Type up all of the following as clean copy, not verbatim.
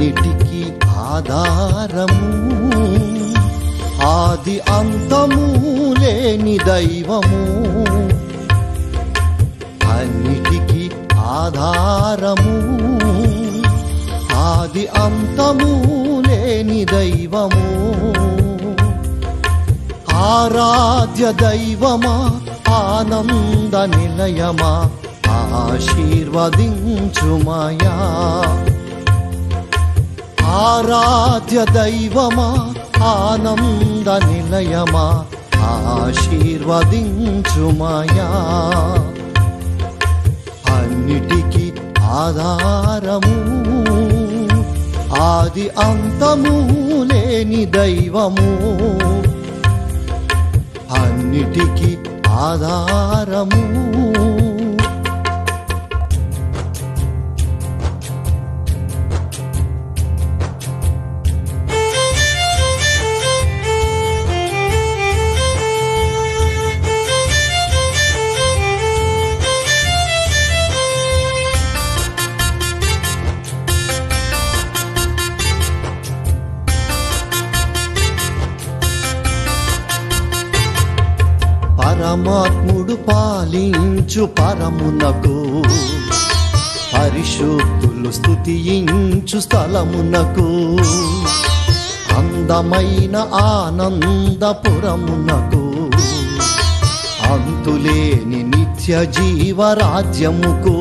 అన్నిటికీ ఆధారము, ఆది అంతము లేని దైవము. అన్నిటికీ ఆధారము, ఆది అంతము లేని దైవము. ఆరాధ్య దైవమా, ఆనంద నిలయమా, ఆశీర్వదించుమయా. ఆరాధ్య దైవమా, ఆనంద నిలయమా, ఆశీర్వదించుమయా. అన్నిటికీ ఆధారము, ఆది అంతము లేని దైవము. అన్నిటికీ ఆధారము. పరమాత్ముడు పాలించు పరమునకు, పరిశుద్ధులు స్తుతించు స్థలమునకు, అందమైన ఆనందపురమునకు, అంతులేని నిత్య జీవరాజ్యముకు.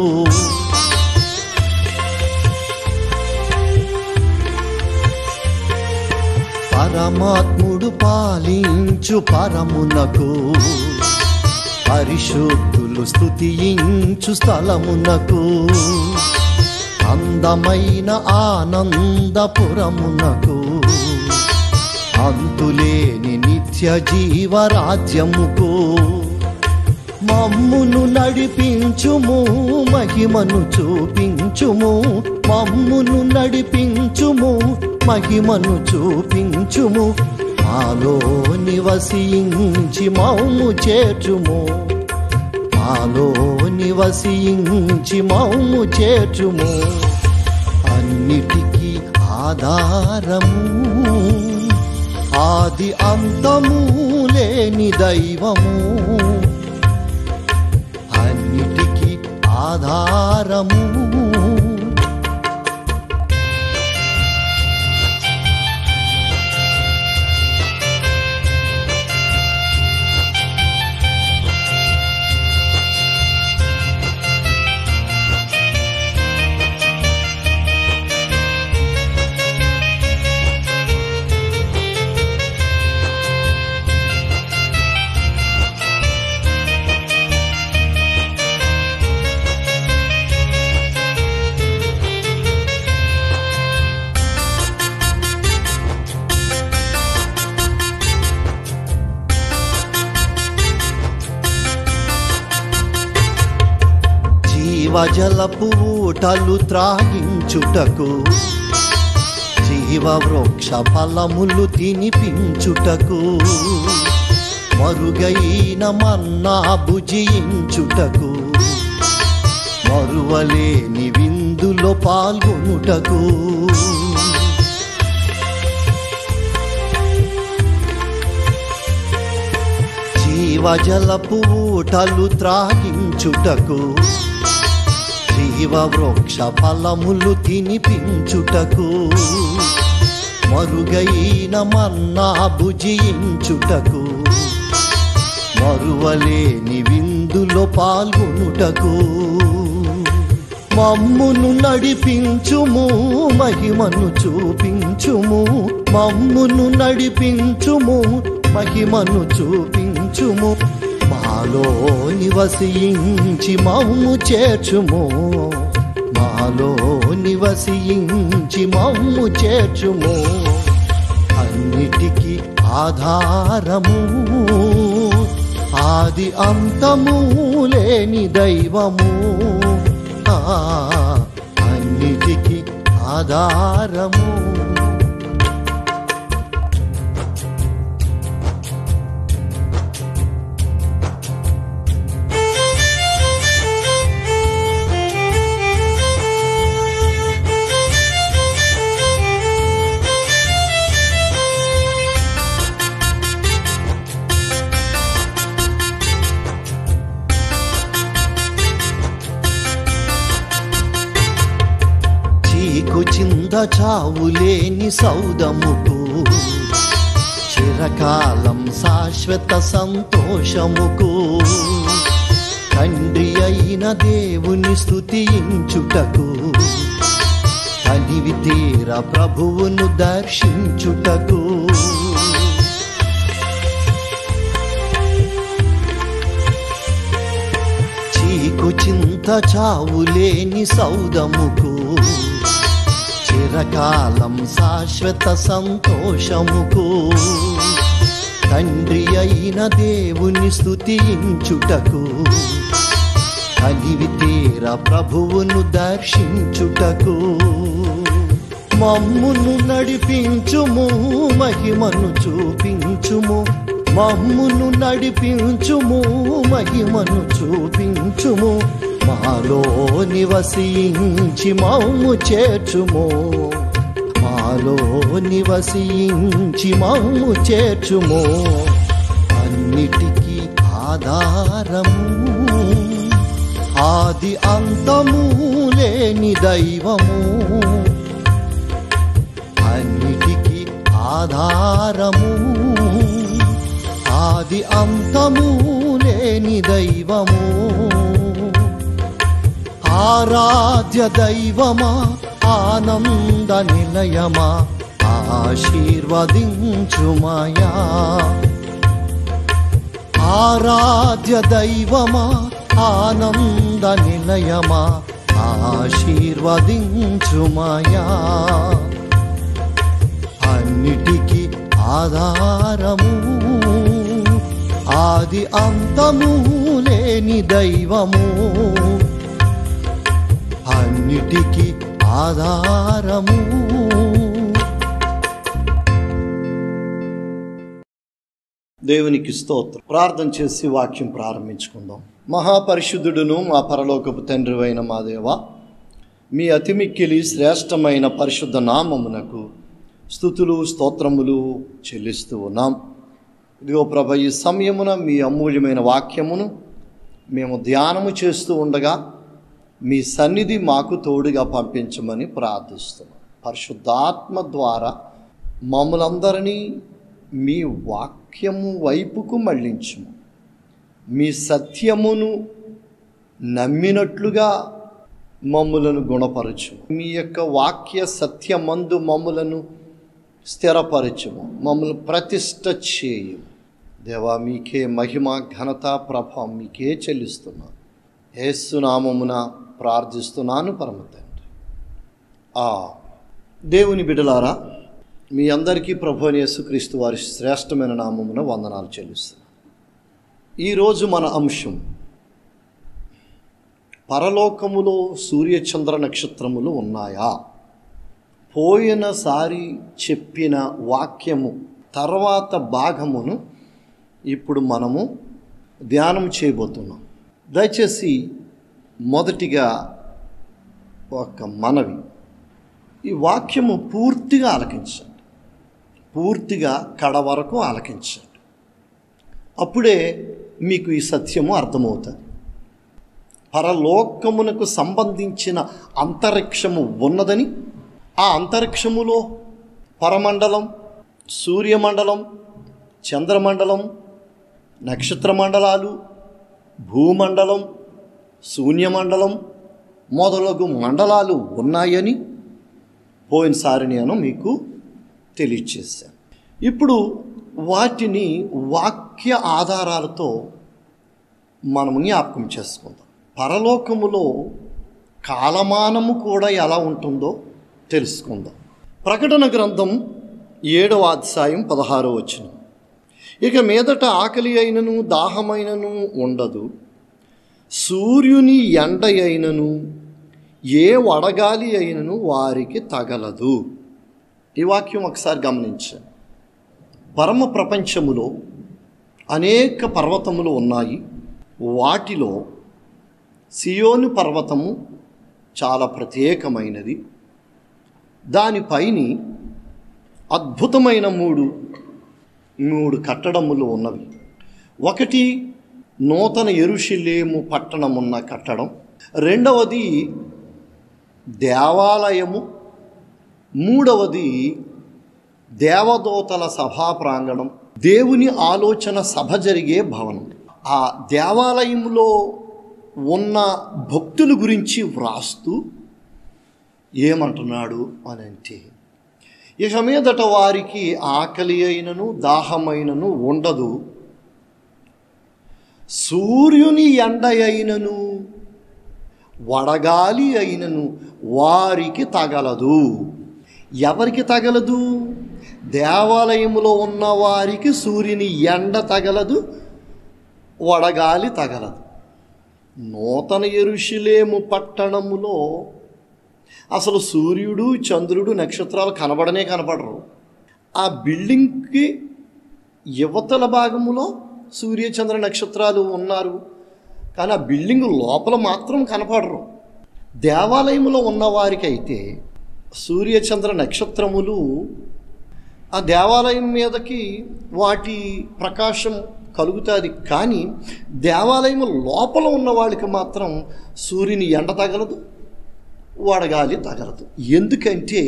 పరమాత్ముడు పాలించు పరమునకు, పరిశుద్ధులు స్తుతించు స్థలమునకు, అందమైన ఆనందపురమునకు, అంతులేని నిత్య జీవరాజ్యముకు. మమ్మును నడిపించుము, మహిమను చూపించుము. మమ్మును నడిపించుము, మహిమను చూపించుము. మాలో నివసించి మౌము చేర్చుము, మాలో నివసించి మౌము చేర్చుము. అన్నిటికీ ఆధారము, ఆది అంతము లేని దైవము. అన్నిటికీ ఆధారము. జీవజలపు ఊటలు త్రాగించుటకు, జీవవృక్ష ఫలములు తినిపించుటకు, మరుగైన మన్నా భుజించుటకు, మరువలేని విందులో పాల్గొనుటకు. జీవజలపు ఊటలు త్రాగించుటకు, జీవవృక్ష ఫలములు తినిపించుటకు, మరుగైన మన్నా భుజించుటకు, మరువలేని విందులో పాల్గొనుటకు. మమ్మును నడిపించుము, మహిమను చూపించుము. మమ్మును నడిపించుము, మహిమను చూపించుము. మాలో నివసించి మమ్ము చేర్చుము, మాలో నివసించి మమ్ము చేర్చుము. అన్నిటికీ ఆధారము, ఆది అంతము లేని దైవము. అన్నిటికీ ఆధారము. చీకు చింద చావులేని సౌదముకు చిరకాలం శాశ్వత సంతోషముకు తండ్రి అయిన దేవుని స్తుతించుటకు తనివి తీర ప్రభువును దర్శించుటకు చీకు చింత చావులేని సౌదముకు చిరకాలం శాశ్వత సంతోషముకు తండ్రి అయిన దేవుని స్తుతించుటకు తనివి తీర ప్రభువును దర్శించుటకు మమ్మును నడిపించుము మహిమను చూపించుము మమ్మును నడిపించుము మహిమను చూపించుము మాలో నివసించి మమ్ము చేర్చుము మాలో నివసించి మమ్ము చేర్చుము అన్నిటికీ ఆధారము ఆది అంతము లేని దైవము అన్నిటికీ ఆధారము ఆది అంతము లేని దైవము ఆరాధ్య దైవమా ఆనంద నిలయమా ఆశీర్వదించుమయా ఆరాధ్య దైవమా ఆనంద నిలయమా ఆశీర్వదించుమయా అన్నిటికీ ఆధారము ఆది అంతము లేని దైవము అన్నిటికీ ఆధారము. దేవునికి స్తోత్రం. ప్రార్థన చేసి వాక్యం ప్రారంభించుకుందాం. మహాపరిశుద్ధుడును మా పరలోకపు తండ్రి అయిన మా దేవ, మీ అతిమిక్కిలి శ్రేష్టమైన పరిశుద్ధ నామమునకు స్తుతులు స్తోత్రములు చెల్లిస్తూ ఉన్నాం. ఇదిగో ప్రభు, ఈ సమయమున మీ అమూల్యమైన వాక్యమును మేము ధ్యానము చేస్తూ ఉండగా మీ సన్నిధి మాకు తోడుగా పంపించమని ప్రార్థిస్తున్నాం. పరిశుద్ధాత్మ ద్వారా మమ్మలందరినీ మీ వాక్యము వైపుకు మళ్ళించుము. మీ సత్యమును నమ్మినట్లుగా మమ్ములను గుణపరచుము. మీ యొక్క వాక్య సత్యమందు మమ్ములను స్థిరపరచుము. మమ్మల్ని ప్రతిష్ఠ చేయము. దేవా, మీకే మహిమ ఘనత ప్రభావం మీకే చెల్లిస్తున్నాను. యేసు నామమున ప్రార్థిస్తున్నాను పరమ తండ్రి. దేవుని బిడ్డలారా, మీ అందరికీ ప్రభు అయిన యేసుక్రీస్తు వారి శ్రేష్టమైన నామమున వందనాలు చెల్లిస్తున్నాను. ఈరోజు మన అంశం, పరలోకములో సూర్యచంద్ర నక్షత్రములు ఉన్నాయా? పోయినసారి చెప్పిన వాక్యము తర్వాత భాగమును ఇప్పుడు మనము ధ్యానం చేయబోతున్నాం. దయచేసి మొదటిగా ఒక మనవి, ఈ వాక్యము పూర్తిగా ఆలకించండి. పూర్తిగా కడ వరకు ఆలకించండి. అప్పుడే మీకు ఈ సత్యము అర్థమవుతుంది. పరలోకమునకు సంబంధించిన అంతరిక్షము ఉన్నదని, ఆ అంతరిక్షములో పరమండలం, సూర్యమండలం, చంద్రమండలం, నక్షత్ర మండలాలు, భూమండలం, శూన్యమండలం మొదలగు మండలాలు ఉన్నాయని పోయినసారి నేను మీకు తెలియచేశాను. ఇప్పుడు వాటిని వాక్య ఆధారాలతో మనము జ్ఞాపకం చేసుకుందాం. పరలోకములో కాలమానము కూడా ఎలా ఉంటుందో తెలుసుకుందాం. ప్రకటన గ్రంథం 7వ అధ్యాయం 16వ వచనం. ఇక మీదట ఆకలి అయినను దాహమైనను ఉండదు, సూర్యుని ఎండ అయినను ఏ వడగాలి అయినను వారికి తగలదు. ఈ వాక్యం ఒకసారి గమనించండి. పరమ ప్రపంచములో అనేక పర్వతములు ఉన్నాయి. వాటిలో సియోను పర్వతము చాలా ప్రత్యేకమైనది. దానిపైని అద్భుతమైన మూడు కట్టడములు ఉన్నవి. ఒకటి నూతన యెరూషలేము పట్టణమున్న కట్టడం, రెండవది దేవాలయము మూడవది దేవదూతల సభా ప్రాంగణం, దేవుని ఆలోచన సభ జరిగే భవనం. ఆ దేవాలయంలో ఉన్న భక్తుల గురించి వ్రాస్తూ ఏమంటున్నాడు అని అంటే, ఇక మీదట వారికి ఆకలి అయినను దాహమైనను ఉండదు, సూర్యుని ఎండ అయినను వడగాలి అయినను వారికి తగలదు. ఎవరికి తగలదు? దేవాలయంలో ఉన్న వారికి సూర్యుని ఎండ తగలదు, వడగాలి తగలదు. నూతన యెరూషలేము పట్టణములో అసలు సూర్యుడు, చంద్రుడు, నక్షత్రాలు కనపడరు. ఆ బిల్డింగ్కి యువతల భాగములో సూర్య చంద్ర నక్షత్రాలు ఉన్నారు, కానీ ఆ బిల్డింగ్ లోపల మాత్రం కనపడరు. దేవాలయంలో ఉన్నవారికి అయితే సూర్య చంద్ర నక్షత్రములు ఆ దేవాలయం మీదకి వాటి ప్రకాశం కలుగుతుంది, కానీ దేవాలయం లోపల ఉన్న వాళ్ళకి మాత్రం సూర్యుని ఎండ తగలదు, వడగాలి తగలదు. ఎందుకంటే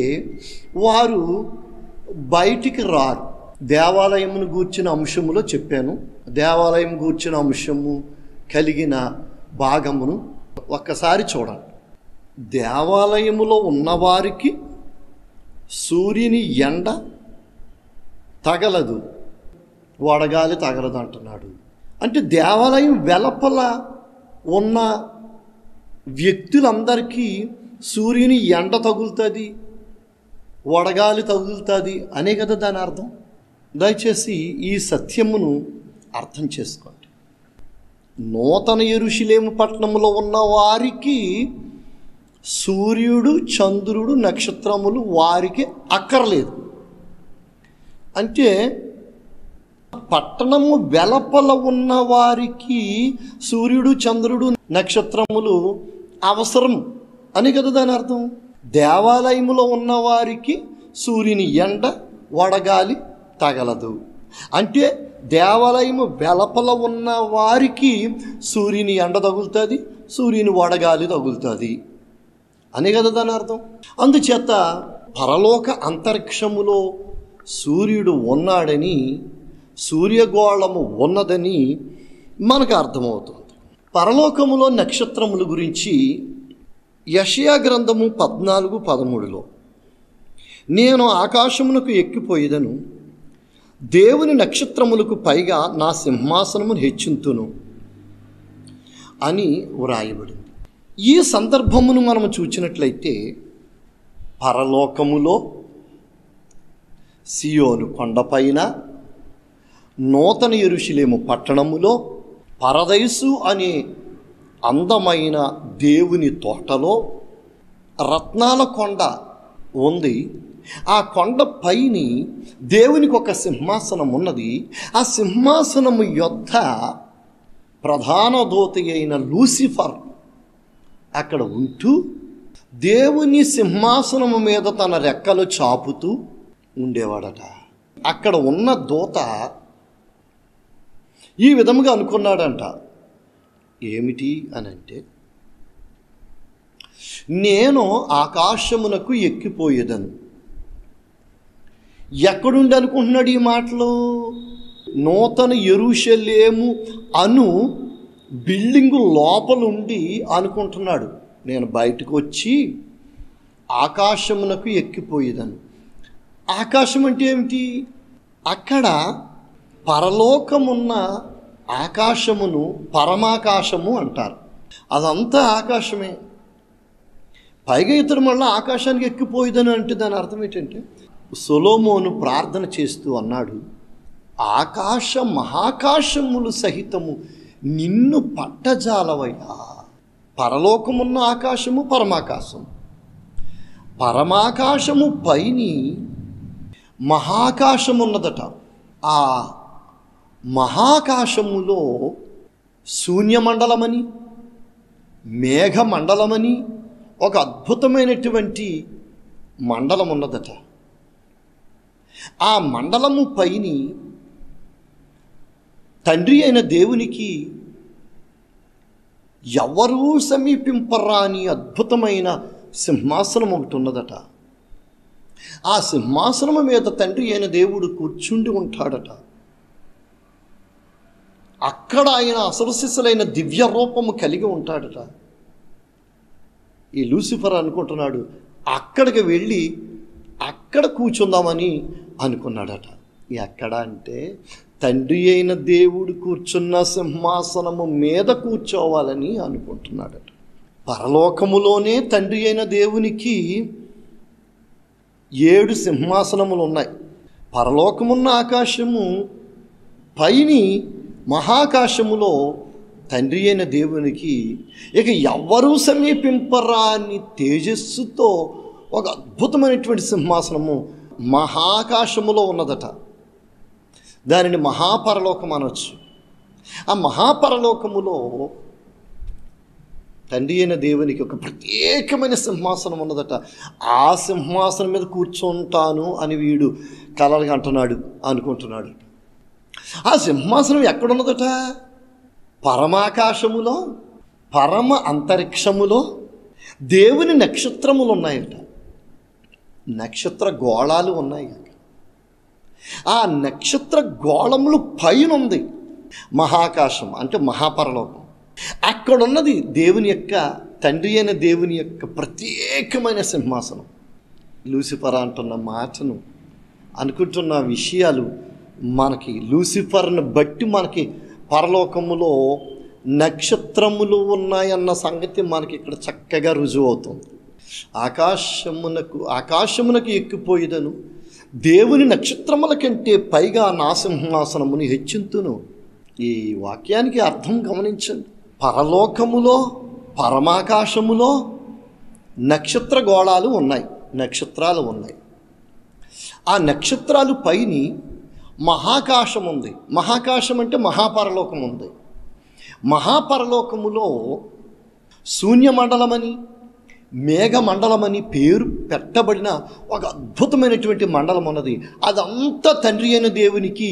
వారు బయటికి రారు. దేవాలయమును గూర్చిన అంశములో చెప్పాను. దేవాలయం గూర్చిన అంశము కలిగిన భాగమును ఒక్కసారి చూడండి. దేవాలయములో ఉన్నవారికి సూర్యుని ఎండ తగలదు, వడగాలి తగలదు అంటున్నాడు. అంటే దేవాలయం వెలుపల ఉన్న వ్యక్తులందరికీ సూర్యుని ఎండ తగులుతుంది, వడగాలి తగులుతుంది అనే కదా దాని అర్థం. దయచేసి ఈ సత్యమును అర్థం చేసుకోండి. నూతన యెరూషలేము పట్టణంలో ఉన్న వారికి సూర్యుడు, చంద్రుడు, నక్షత్రములు వారికి అక్కర్లేదు. అంటే పట్టణము వెలుపల ఉన్న వారికి సూర్యుడు, చంద్రుడు, నక్షత్రములు అవసరం అని కదా దాని అర్థం. దేవాలయములో ఉన్నవారికి సూర్యుని ఎండ, వడగాలి తగలదు. అంటే దేవాలయము వెలుపల ఉన్న వారికి సూర్యుని ఎండ తగులుతుంది, సూర్యుని వడగాలి తగులుతుంది అని కదా దాని అర్థం. అందుచేత పరలోక అంతరిక్షములో సూర్యుడు ఉన్నాడని, సూర్యగోళము ఉన్నదని మనకు అర్థమవుతుంది. పరలోకములో నక్షత్రముల గురించి యెషయా గ్రంథము 14:13 నేను ఆకాశమునకు ఎక్కిపోయేదను, దేవుని నక్షత్రములకు పైగా నా సింహాసనమును హెచ్చింతును అని వ్రాయబడింది. ఈ సందర్భమును మనము చూచినట్లయితే పరలోకములో సియోను కొండపైన, నూతన యెరూషలేము పట్టణములో, పరదైసు అనే అందమైన దేవుని తోటలో రత్నాల కొండ ఉంది. ఆ కొండ పైని దేవునికి ఒక సింహాసనం ఉన్నది. ఆ సింహాసనము యొద్ద ప్రధాన దూత అయిన లూసిఫర్ అక్కడ ఉంటూ దేవుని సింహాసనము మీద తన రెక్కలు చాపుతూ ఉండేవాడట. అక్కడ ఉన్న దూత ఈ విధముగా అనుకున్నాడంట. ఏమిటి అని అంటే, నేను ఆకాశమునకు ఎక్కిపోయేదను. ఎక్కడుండి అనుకుంటున్నాడు ఈ మాటలు? నూతన యెరూషలేము అను బిల్డింగు లోపలుండి అనుకుంటున్నాడు, నేను బయటకు వచ్చి ఆకాశమునకు ఎక్కిపోయేదను. ఆకాశం అంటే ఏమిటి? అక్కడ పరలోకమున్న ఆకాశమును పరమాకాశము అంటారు. అదంతా ఆకాశమే. పైగా ఇతడు మళ్ళీ ఆకాశానికి ఎక్కిపోయేదని అంటే దాని అర్థం ఏంటంటే, సొలొమోను ప్రార్థన చేస్తూ అన్నాడు, ఆకాశ మహాకాశములు సహితము నిన్ను పట్టజాలవయ్యా. పరలోకమున్న ఆకాశము పరమాకాశం, పరమాకాశము పైని మహాకాశమున్నదట. ఆ మహాకాశములో శూన్యమండలమని, మేఘమండలమని ఒక అద్భుతమైనటువంటి మండలం ఉన్నదట. ఆ మండలము పైని తండ్రి అయిన దేవునికి ఎవరూ సమీపింపరాని అద్భుతమైన సింహాసనం ఒకటి ఉన్నదట. ఆ సింహాసనము మీద తండ్రి అయిన దేవుడు కూర్చుండి ఉంటాడట. అక్కడ ఆయన అసలు దివ్య రూపము కలిగి ఉంటాడట. ఈ లూసిఫర్ అనుకుంటున్నాడు అక్కడికి వెళ్ళి అక్కడ కూర్చుందామని అనుకున్నాడట. ఎక్కడ అంటే తండ్రి అయిన దేవుడు కూర్చున్న సింహాసనము మీద కూర్చోవాలని అనుకుంటున్నాడట. పరలోకములోనే తండ్రి అయిన దేవునికి 7 సింహాసనములు ఉన్నాయి. పరలోకమున్న ఆకాశము పైని మహాకాశములో తండ్రి అయిన దేవునికి ఇక ఎవ్వరూ సమీపింపరాని తేజస్సుతో ఒక అద్భుతమైనటువంటి సింహాసనము మహాకాశములో ఉన్నదట. దానిని మహాపరలోకం అనొచ్చు. ఆ మహాపరలోకములో తండ్రి అయిన దేవునికి ఒక ప్రత్యేకమైన సింహాసనం ఉన్నదట. ఆ సింహాసనం మీద కూర్చుంటాను అని వీడు కలలుగా అనుకుంటున్నాడు. ఆ సింహాసనం ఎక్కడున్నదట? పరమాకాశములో, పరమ అంతరిక్షములో దేవుని నక్షత్రములు ఉన్నాయట. నక్షత్ర గోళాలు ఉన్నాయి. ఆ నక్షత్ర గోళములు పైన ఉంది మహాకాశం, అంటే మహాపరలోకం. అక్కడున్నది దేవుని యొక్క, తండ్రి అయిన దేవుని యొక్క ప్రత్యేకమైన సింహాసనం. లూసిఫర్ అంటున్న మాటను, అనుకుంటున్న విషయాలు మనకి లూసిఫర్ను బట్టి మనకి పరలోకములో నక్షత్రములు ఉన్నాయన్న సంగతి మనకి ఇక్కడ చక్కగా రుజువు అవుతుంది. ఆకాశమునకు ఎక్కిపోయేదను, దేవుని నక్షత్రముల కంటే పైగా నా సింహాసనముని హెచ్చింతును. ఈ వాక్యానికి అర్థం గమనించండి. పరలోకములో, పరమాకాశములో నక్షత్ర గోళాలు ఉన్నాయి, నక్షత్రాలు ఉన్నాయి. ఆ నక్షత్రాలు పైని మహాకాశం ఉంది. మహాకాశం అంటే మహాపరలోకం ఉంది. మహాపరలోకములో శూన్యమండలమని, మేఘమండలమని పేరు పెట్టబడిన ఒక అద్భుతమైనటువంటి మండలం ఉన్నది. అదంతా తండ్రి అయిన దేవునికి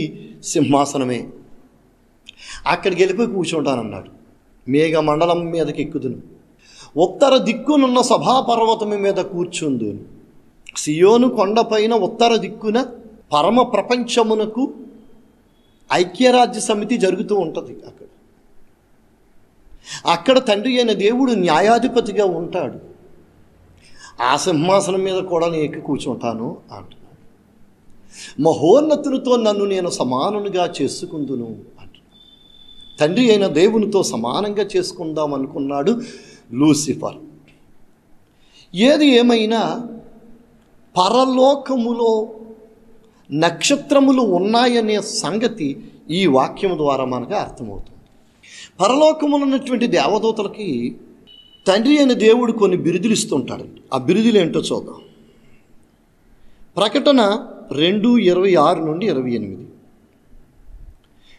సింహాసనమే. అక్కడికి వెళ్ళిపోయి కూర్చుంటానన్నాడు. మేఘమండలం మీదకి ఎక్కుదును, ఉత్తర దిక్కునున్న సభాపర్వతము మీద కూర్చుందును. సియోను కొండపైన ఉత్తర దిక్కున పరమ ప్రపంచమునకు ఐక్యరాజ్య సమితి జరుగుతూ ఉంటుంది. అక్కడ తండ్రి అయిన దేవుడు న్యాయాధిపతిగా ఉంటాడు. ఆ సింహాసనం మీద కూడా నేను ఎక్కి కూర్చుంటాను అంటున్నాడు. మహోన్నతునితో నన్ను నేను సమానునిగా చేసుకుందును అంటున్నాడు. తండ్రి అయిన దేవునితో సమానంగా చేసుకుందాం అనుకున్నాడు లూసిఫర్. ఏది ఏమైనా పరలోకములో నక్షత్రములు ఉన్నాయనే సంగతి ఈ వాక్యం ద్వారా మనకు అర్థమవుతుంది. పరలోకములో ఉన్నటువంటి దేవదూతలకి తండ్రి అయిన దేవుడు కొన్ని బిరుదులు ఇస్తుంటాడండి. ఆ బిరుదులు ఏంటో చూద్దాం. ప్రకటన 2:26 నుండి 28.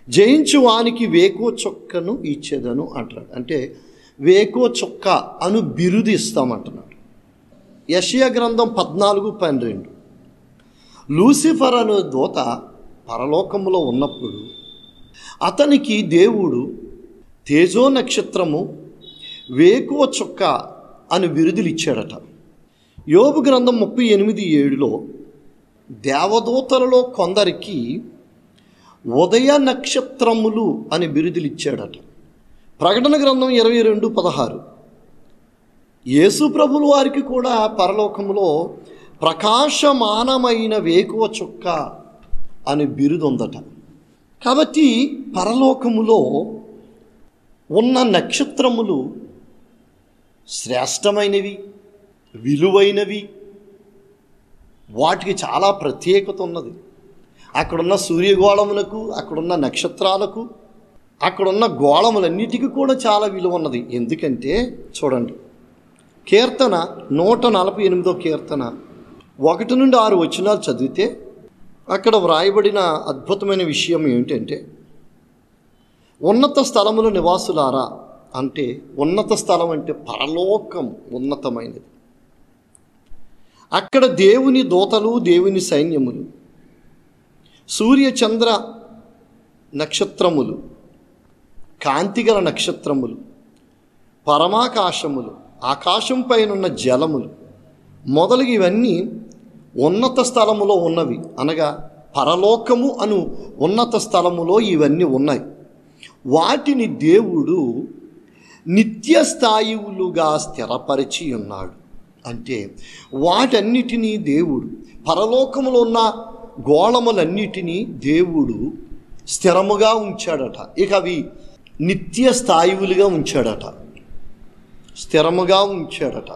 జయించు వానికి వేకో చొక్కను ఇచ్చేదను అంటున్నాడు. అంటే వేకో చొక్క అను బిరుదు ఇస్తామంటున్నాడు. యెషయా గ్రంథం 14:12. లూసిఫర్ అనే దూత పరలోకములో ఉన్నప్పుడు అతనికి దేవుడు తేజో నక్షత్రము, వేకువ చుక్క అని బిరుదులు ఇచ్చాడట. యోబు గ్రంథం 38:7లో దేవదూతలలో కొందరికి ఉదయ నక్షత్రములు అని బిరుదులు ఇచ్చాడట. ప్రకటన గ్రంథం 22:16 యేసు ప్రభుల వారికి కూడా పరలోకములో ప్రకాశమానమైన వేకువ చుక్క అని బిరుదు ఉందట. కాబట్టి పరలోకములో ఉన్న నక్షత్రములు శ్రేష్టమైనవి, విలువైనవి, వాటికి చాలా ప్రత్యేకత ఉన్నది. అక్కడున్న సూర్యగోళములకు, అక్కడున్న నక్షత్రాలకు, అక్కడున్న గోళములన్నిటికీ కూడా చాలా విలువ ఉన్నది. ఎందుకంటే చూడండి, కీర్తన 148వ కీర్తన 1 నుండి 6 వచనాలు చదివితే అక్కడ వ్రాయబడిన అద్భుతమైన విషయం ఏమిటంటే, ఉన్నత స్థలముల నివాసులారా, అంటే ఉన్నత స్థలం అంటే పరలోకం ఉన్నతమైనది. అక్కడ దేవుని దూతలు, దేవుని సైన్యములు, సూర్య చంద్ర నక్షత్రములు, కాంతిగల నక్షత్రములు, పరమాకాశములు, ఆకాశం పైనున్న జలములు మొదలగు ఇవన్నీ ఉన్నత స్థలములో ఉన్నవి, అనగా పరలోకము అను ఉన్నత స్థలములో ఇవన్నీ ఉన్నాయి. వాటిని దేవుడు నిత్య స్థాయిలుగా స్థిరపరిచి ఉన్నాడు. అంటే వాటన్నిటినీ దేవుడు, పరలోకములో ఉన్న గోళములన్నిటినీ దేవుడు స్థిరముగా ఉంచాడట. ఇక అవి నిత్య స్థాయిలుగా ఉంచాడట, స్థిరముగా ఉంచాడట.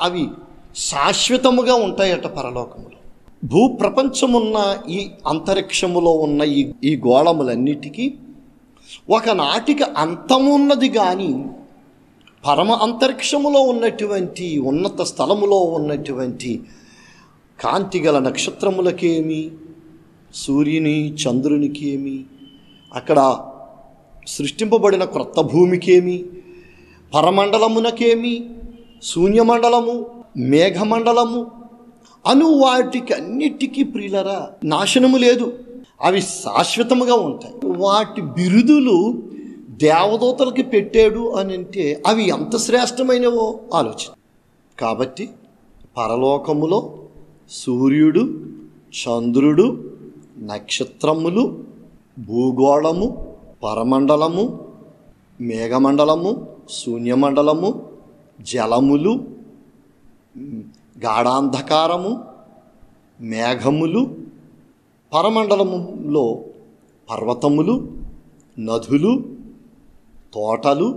అవి శాశ్వతముగా ఉంటాయట పరలోకములో. భూప్రపంచమున్న ఈ అంతరిక్షములో ఉన్న ఈ గోళములన్నిటికీ ఒకనాటికి అంతమున్నది, కానీ పరమ అంతరిక్షములో ఉన్నటువంటి ఉన్నత స్థలములో ఉన్నటువంటి కాంతిగల నక్షత్రములకేమి, సూర్యుని చంద్రునికేమి, అక్కడ సృష్టింపబడిన క్రొత్త భూమికేమి, పరమండలమునకేమి, శూన్యమండలము, మేఘమండలము అను వాటికి అన్నిటికీ ప్రియులరా నాశనము లేదు, అవి శాశ్వతముగా ఉంటాయి. వాటి బిరుదులు దేవదూతలకి పెట్టాడు అని అంటే అవి ఎంత శ్రేష్టమైనవో ఆలోచన. కాబట్టి పరలోకములో సూర్యుడు, చంద్రుడు, నక్షత్రములు, భూగోళము, పరమండలము, మేఘమండలము, శూన్యమండలము, జలములు, గాఢాంధకారము, మేఘములు, పరమండలములో పర్వతములు, నదులు, తోటలు,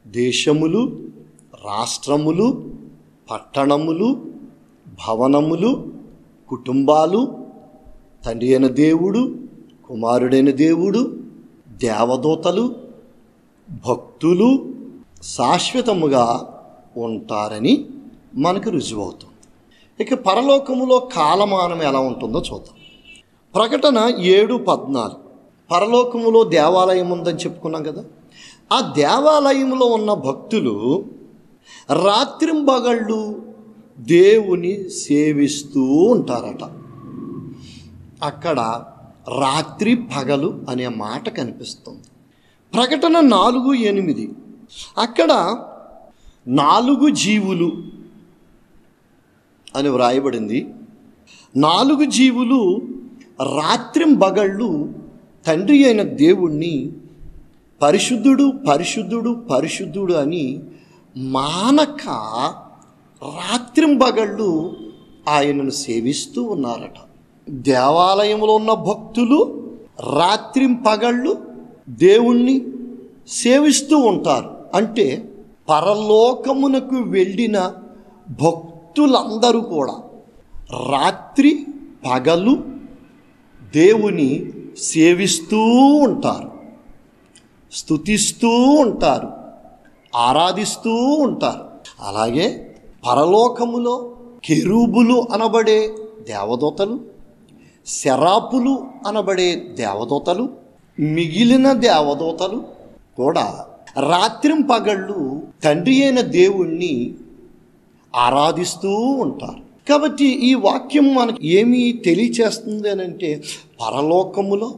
దేశములు, రాష్ట్రములు, పట్టణములు, భవనములు, కుటుంబాలు, తండ్రి అయిన దేవుడు, కుమారుడైన దేవుడు, దేవదూతలు, భక్తులు శాశ్వతముగా ఉంటారని మనకు రుజువవుతుంది. ఇక పరలోకములో కాలమానం ఎలా ఉంటుందో చూద్దాం. ప్రకటన 7:14 పరలోకములో దేవాలయం ఉందని చెప్పుకున్నాం కదా. ఆ దేవాలయంలో ఉన్న భక్తులు రాత్రింబగళ్ళు దేవుని సేవిస్తూ ఉంటారట. అక్కడ రాత్రి పగలు అనే మాట కనిపిస్తుంది. ప్రకటన 4:8 అక్కడ 4 జీవులు అని వ్రాయబడింది. 4 జీవులు రాత్రింబగళ్ళు తండ్రి అయిన దేవుణ్ణి పరిశుద్ధుడు పరిశుద్ధుడు పరిశుద్ధుడు అని మానక రాత్రింబగళ్ళు ఆయనను సేవిస్తూ ఉన్నారట. దేవాలయంలో ఉన్న భక్తులు రాత్రింపగళ్ళు దేవుణ్ణి సేవిస్తూ ఉంటారు. అంటే పరలోకమునకు వెళ్ళిన భక్తులందరూ కూడా రాత్రి పగలు దేవుని సేవిస్తూ ఉంటారు, స్తుతిస్తూ ఉంటారు, ఆరాధిస్తూ ఉంటారు. అలాగే పరలోకములో కెరూబులు అనబడే దేవదూతలు, శరాపులు అనబడే దేవదూతలు, మిగిలిన దేవదూతలు కూడా రాత్రింపగళ్ళు తండ్రి అయిన దేవుణ్ణి ఆరాధిస్తూ ఉంటారు. కాబట్టి ఈ వాక్యం మనకి ఏమి తెలియచేస్తుంది అని అంటే పరలోకములో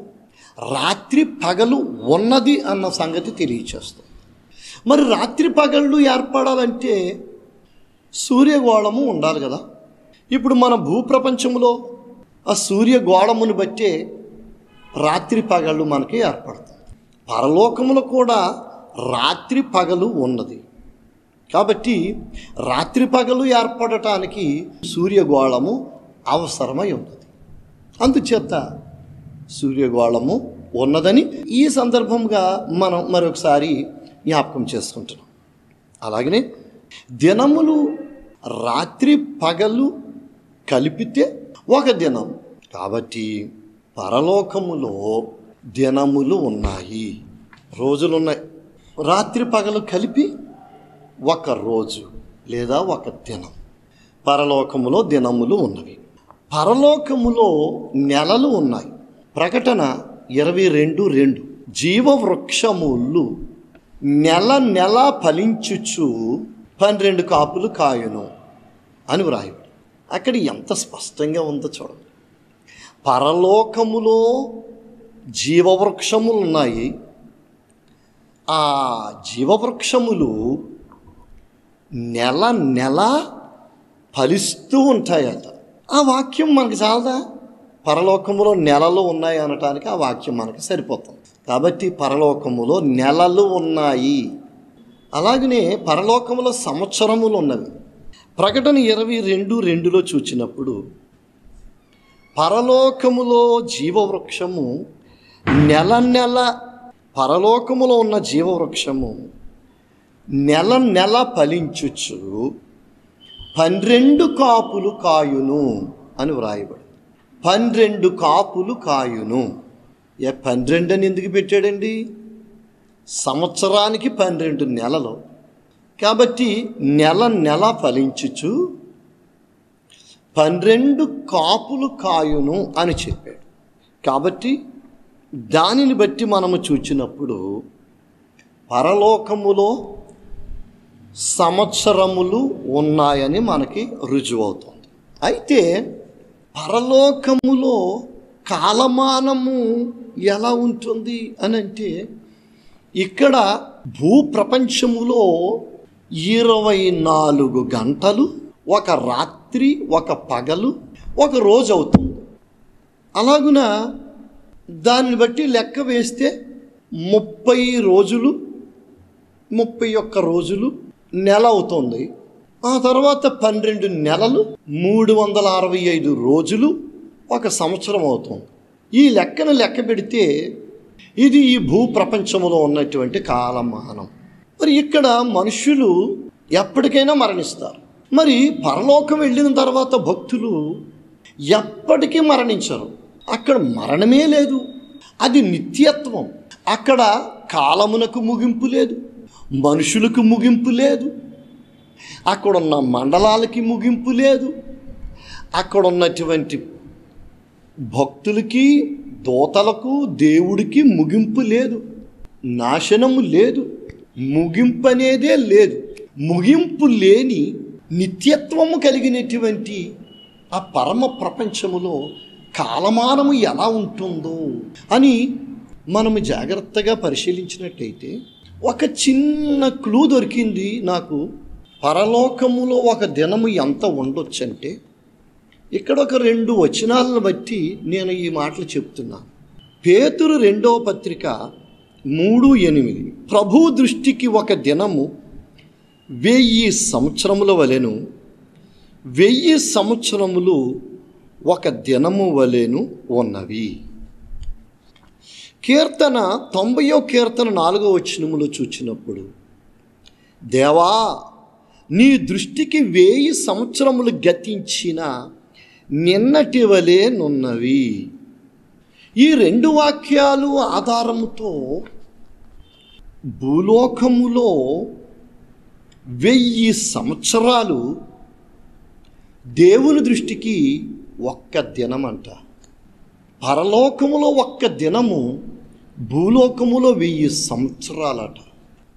రాత్రి పగలు ఉన్నది అన్న సంగతి తెలియచేస్తుంది. మరి రాత్రి పగళ్ళు ఏర్పడాలంటే సూర్యగోళము ఉండాలి కదా. ఇప్పుడు మన భూప్రపంచంలో ఆ సూర్యగోళమును బట్టే రాత్రి పగళ్ళు మనకి ఏర్పడతాయి. పరలోకములో కూడా రాత్రి పగలు ఉన్నది. కాబట్టి రాత్రి పగలు ఏర్పడటానికి సూర్యగోళము అవసరమై ఉన్నది. అందుచేత సూర్యగోళము ఉన్నదని ఈ సందర్భంగా మనం మరొకసారి జ్ఞాపకం చేసుకుంటున్నాం. అలాగనే దినములు రాత్రి పగలు కలిపితే ఒక దినం. కాబట్టి పరలోకములో దినములు ఉన్నాయి, రోజులున్నాయి. రాత్రి పగలు కలిపి ఒక రోజు లేదా ఒక దినం. పరలోకములో దినములు ఉన్నవి. పరలోకములో నెలలు ఉన్నాయి. ప్రకటన 22:2 జీవవృక్షములు నెల నెల ఫలించుచు 12 కాపులు కాయును అని వ్రాయబడి అక్కడ ఎంత స్పష్టంగా ఉందో చూడండి. పరలోకములో జీవవృక్షములు ఉన్నాయి. ఆ జీవవృక్షములు నెల నెల ఫలిస్తూ ఉంటాయట. ఆ వాక్యం మనకు చాలదా? పరలోకములో నెలలు ఉన్నాయి అనటానికి ఆ వాక్యం మనకు సరిపోతుంది. కాబట్టి పరలోకములో నెలలు ఉన్నాయి, అలాగనే పరలోకములో సంవత్సరములు ఉన్నవి. ప్రకటన 22:2 చూచినప్పుడు పరలోకములో జీవవృక్షము నెల నెల, పరలోకములో ఉన్న జీవవృక్షము నెల నెల ఫలించుచు 12 కాపులు కాయును అని వ్రాయబడి. 12 కాపులు కాయును. 12 అని ఎందుకు పెట్టాడండి? సంవత్సరానికి 12 నెలలు కాబట్టి నెల నెల ఫలించుచు 12 కాపులు కాయును అని చెప్పాడు. కాబట్టి దానిని బట్టి మనము చూచినప్పుడు పరలోకములో సంవత్సరములు ఉన్నాయని మనకి రుజువవుతుంది. అయితే పరలోకములో కాలమానము ఎలా ఉంటుంది అని అంటే, ఇక్కడ భూప్రపంచములో 24 గంటలు, ఒక రాత్రి, ఒక పగలు, ఒక రోజు అవుతుంది. అలాగున దాన్ని బట్టి లెక్క వేస్తే 30 రోజులు, 31 రోజులు నెల అవుతుంది. ఆ తర్వాత 12 నెలలు, 365 రోజులు, ఒక సంవత్సరం అవుతుంది. ఈ లెక్కను లెక్క పెడితే ఇది ఈ భూప్రపంచంలో ఉన్నటువంటి కాలమానం. మరి ఇక్కడ మనుషులు ఎప్పటికైనా మరణిస్తారు. మరి పరలోకం వెళ్ళిన తర్వాత భక్తులు ఎప్పటికీ మరణించరు. అక్కడ మరణమే లేదు, అది నిత్యత్వం. అక్కడ కాలమునకు ముగింపు లేదు, మనుషులకు ముగింపు లేదు, అక్కడున్న మండలాలకి ముగింపు లేదు, అక్కడ ఉన్నటువంటి భక్తులకి, దూతలకు, దేవుడికి ముగింపు లేదు, నాశనము లేదు, ముగింపు అనేదే లేదు. ముగింపు లేని నిత్యత్వము కలిగినటువంటి ఆ పరమ ప్రపంచములో కాలమానము ఎలా ఉంటుందో అని మనము జాగ్రత్తగా పరిశీలించినట్టయితే ఒక చిన్న క్లూ దొరికింది నాకు. పరలోకములో ఒక దినము ఎంత ఉండొచ్చంటే, ఇక్కడ ఒక 2 వచనాలను బట్టి నేను ఈ మాటలు చెప్తున్నాను. పేతురు 2వ పత్రిక 3:8, ప్రభు దృష్టికి ఒక దినము 1000 సంవత్సరముల వలెను, 1000 సంవత్సరములు ఒక దినము వలెను ఉన్నవి. కీర్తన 90వ కీర్తన 4వ వచనములో చూచినప్పుడు, దేవా నీ దృష్టికి 1000 సంవత్సరములు గతించిన నిన్నటి వలె నున్నవి. ఈ 2 వాక్యాలు ఆధారముతో భూలోకములో 1000 సంవత్సరాలు దేవుని దృష్టికి ఒక్క దినమంట. పరలోకములో ఒక్క దినము, భూలోకములో 1000 సంవత్సరాలట.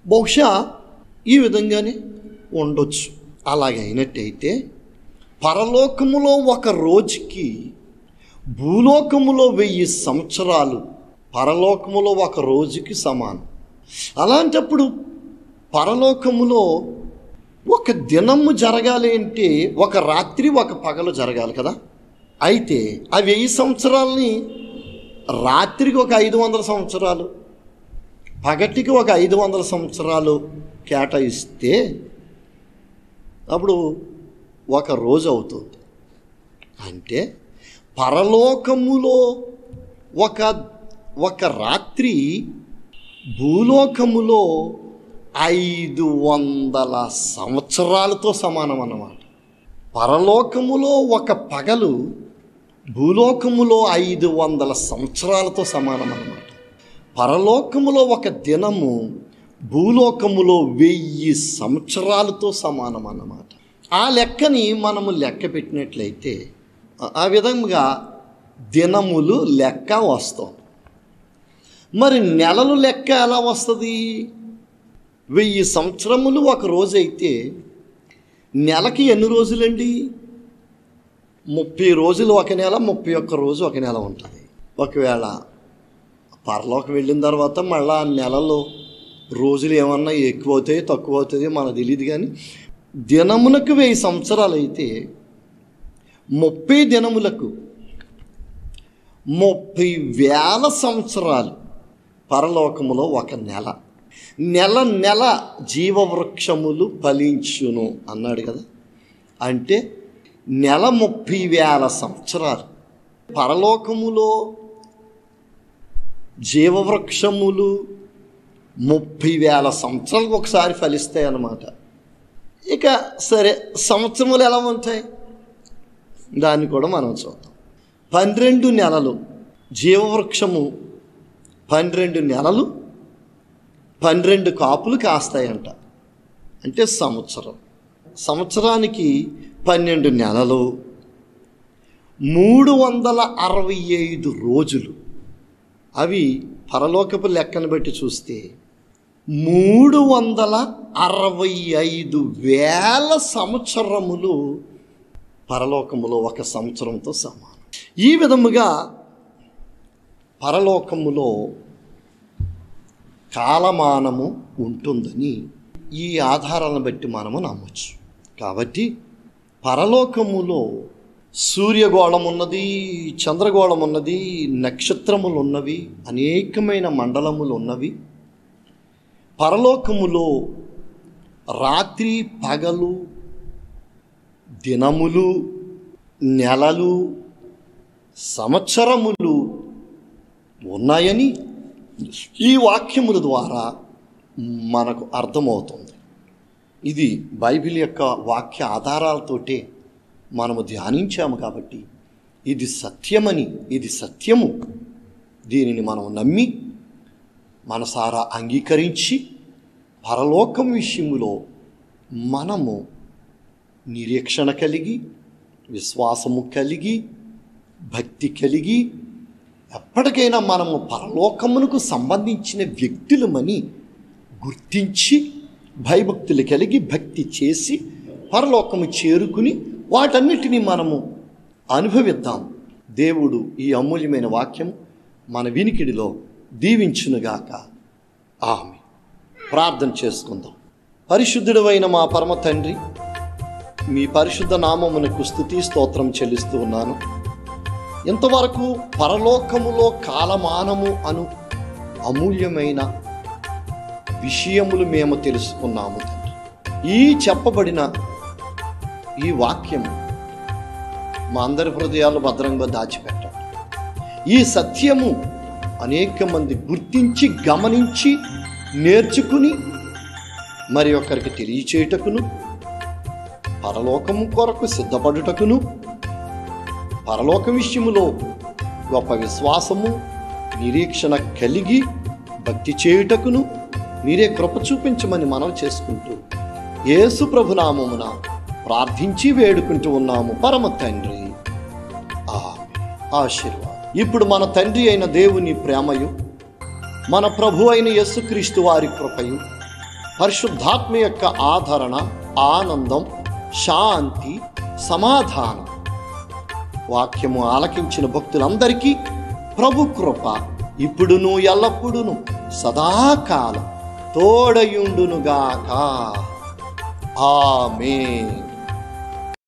బహుశా ఈ విధంగానే ఉండొచ్చు. అలాగైనట్టయితే పరలోకములో ఒక రోజుకి భూలోకములో 1000 సంవత్సరాలు పరలోకములో ఒక రోజుకి సమానం. అలాంటప్పుడు పరలోకములో ఒక దినము జరగాలి అంటే ఒక రాత్రి, ఒక పగలు జరగాలి కదా. అయితే ఆ 1000 సంవత్సరాలని రాత్రికి ఒక 500 సంవత్సరాలు, పగటికి ఒక 500 సంవత్సరాలు కేటాయిస్తే అప్పుడు ఒక రోజు అవుతుంది. అంటే పరలోకములో ఒక రాత్రి భూలోకములో 500 సంవత్సరాలతో సమానం అన్నమాట. పరలోకములో ఒక పగలు భూలోకములో 500 సంవత్సరాలతో సమానం అన్నమాట. పరలోకములో ఒక దినము భూలోకములో 1000 సంవత్సరాలతో సమానం అన్నమాట. ఆ లెక్కని మనము లెక్క పెట్టినట్లయితే ఆ విధంగా దినములు లెక్క వస్తాం. మరి నెలలు లెక్క ఎలా వస్తుంది? 1000 సంవత్సరములు ఒక రోజు అయితే నెలకి ఎన్ని రోజులండి? 30 రోజులు ఒక నెల, 31 రోజు ఒక నెల ఉంటుంది. ఒకవేళ పరలోకం వెళ్ళిన తర్వాత మళ్ళీ ఆ నెలలో రోజులు ఏమన్నా ఎక్కువ అవుతాయి, తక్కువ అవుతుంది మనకు తెలియదు. కానీ దినమునకు 1000 సంవత్సరాలు అయితే 30 దినములకు 30,000 సంవత్సరాలు పరలోకములో ఒక నెల. నెల నెల జీవవృక్షములు ఫలించును అన్నాడు కదా. అంటే నెల 30,000 సంవత్సరాలు పరలోకములో జీవవృక్షములు 30,000 సంవత్సరాలకు ఒకసారి ఫలిస్తాయి అన్నమాట. ఇక సరే, సంవత్సరములు ఎలా ఉంటాయి దాన్ని కూడా మనం చూద్దాం. 12 నెలలు జీవవృక్షము 12 నెలలు 12 కాపులు కాస్తాయంట. అంటే సంవత్సరానికి 12 నెలలు 365 రోజులు. అవి పరలోకపు లెక్కను బట్టి చూస్తే 365,000 సంవత్సరములు పరలోకములో ఒక సంవత్సరంతో సమానం. ఈ విధముగా పరలోకములో కాలమానము ఉంటుందని ఈ ఆధారాలను బట్టి మనము నమ్మచ్చు. కాబట్టి పరలోకములో సూర్యగోళం ఉన్నది, చంద్రగోళం ఉన్నది, నక్షత్రములు ఉన్నవి, అనేకమైన మండలములు ఉన్నవి. పరలోకములో రాత్రి పగలు, దినములు, నెలలు, సంవత్సరములు ఉన్నాయని ఈ వాక్యముల ద్వారా మనకు అర్థమవుతుంది. ఇది బైబిల్ యొక్క వాక్య ఆధారాలతోటే మనము ధ్యానించాము కాబట్టి ఇది సత్యమని, ఇది సత్యము, దీనిని మనం నమ్మి మనసారా అంగీకరించి పరలోకం విషయములో మనము నిరీక్షణ కలిగి, విశ్వాసము కలిగి, భక్తి కలిగి ఎప్పటికైనా మనము పరలోకమునకు సంబంధించిన వ్యక్తులమని గుర్తించి భయభక్తులు కలిగి భక్తి చేసి పరలోకము చేరుకుని వాటన్నిటినీ మనము అనుభవిద్దాం. దేవుడు ఈ అమూల్యమైన వాక్యం మన వినికిడిలో దీవించునుగాక. ఆమె. ప్రార్థన చేసుకుందాం. పరిశుద్ధుడైన మా పరమ తండ్రి, మీ పరిశుద్ధ నామమునకు స్తుతి స్తోత్రం చెల్లిస్తూ ఉన్నాను. ఇంతవరకు పరలోకములో కాలమానము అను అమూల్యమైన విషయములు మేము తెలుసుకున్నాము తండ్రి. ఈ చెప్పబడిన ఈ వాక్యము మా అందరి హృదయాలు భద్రంగా దాచిపెట్టాలి. ఈ సత్యము అనేక మంది గుర్తించి, గమనించి, నేర్చుకుని మరి ఒకరికి తెలియచేయుటకును, పరలోకము కొరకు సిద్ధపడుటకును, పరలోక విషయములో గొప్ప విశ్వాసము, నిరీక్షణ కలిగి భక్తి చేయుటకును మీరే కృప చూపించమని మనం చేసుకుంటూ యేసు ప్రభు నామమున ప్రార్థించి వేడుకుంటూ ఉన్నాము పరమ తండ్రి. ఆశీర్వాదం. ఇప్పుడు మన తండ్రి అయిన దేవుని ప్రేమయు, మన ప్రభు అయిన యేసుక్రీస్తు వారి కృపయు, పరిశుద్ధాత్మ యొక్క ఆదరణ, ఆనందం, శాంతి, సమాధానం వాక్యము ఆలకించిన భక్తులందరికీ ప్రభు కృప ఇప్పుడును ఎల్లప్పుడును సదాకాలం తోడయుండునుగాక. ఆమేన్.